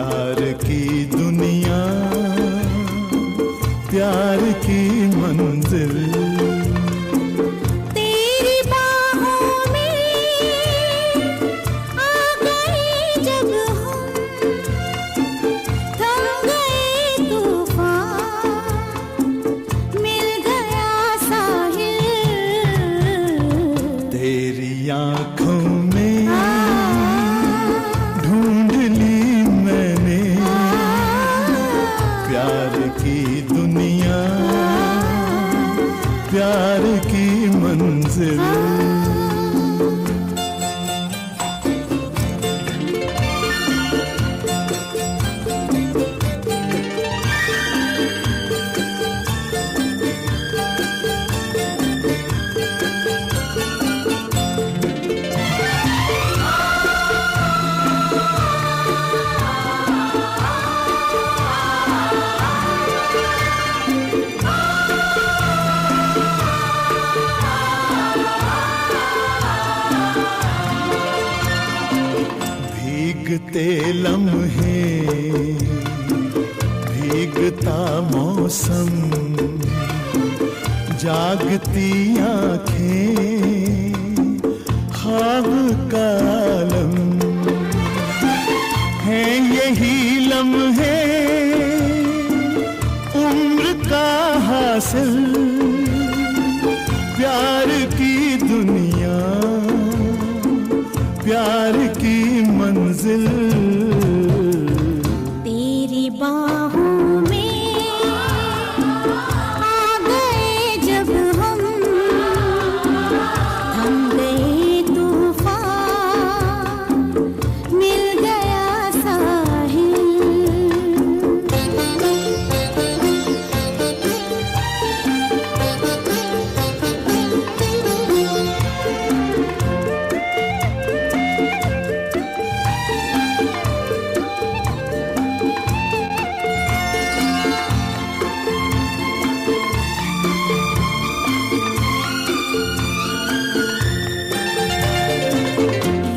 प्यार की दुनिया, प्यार की मंजिल, तेरी बाहों में आ गए जब हम, थम गए तूफान, मिल गया साहिल। तेरी आँखों में ढूंढ ली मैंने प्यार की दुनिया, प्यार की मंजिल। भीगते लम्हे, भीगता मौसम, जागती आँखें, ख्वाब का आलम, है यही लम्हे उम्र का हासिल, प्यार की दुनिया, प्यार की मंजिल। तेरी बाहों में आ गए जब हम, थम गए तूफान, मिल गया साहिल।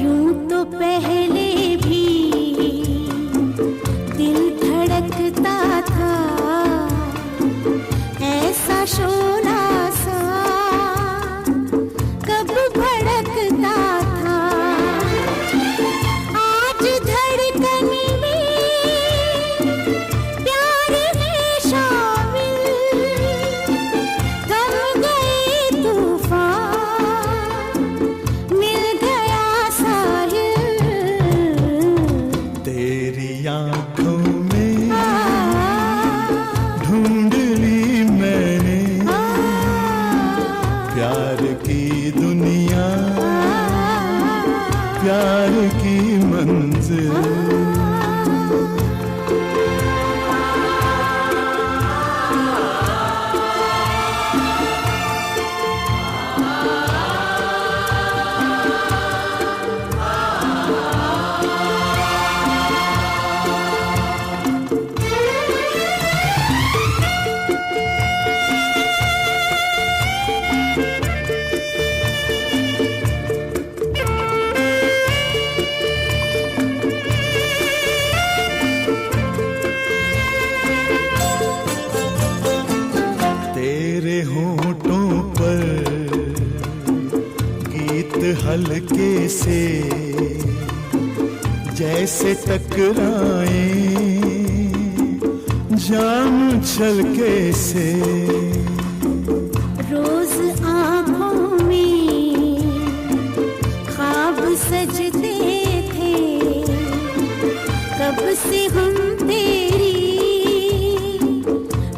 यूं तो पहले भी दिल धड़कता था, ऐसा शोला सा कब भड़कता था। आज धड़कन में प्यार है शामिल, थम गए तूफान, मिल गया साहिल। तेरी आँखों में ढूंढ ली मैंने प्यार की दुनिया, प्यार की मंजिल। तेरे होठों पर गीत हल्के से जैसे टकराए जाम छलके से। रोज आँखों में ख्वाब सजते थे, कब से हम तेरी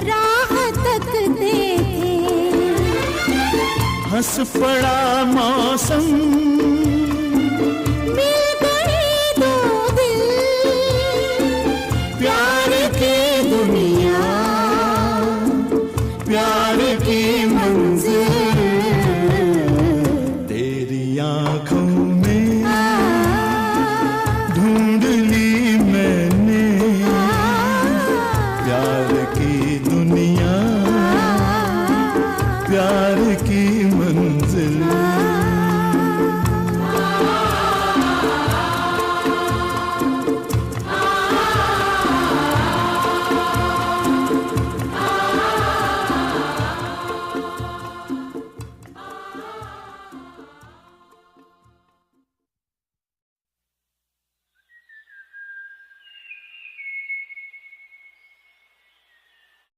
राह तकते थे। हंस पड़ा मौसम, मिल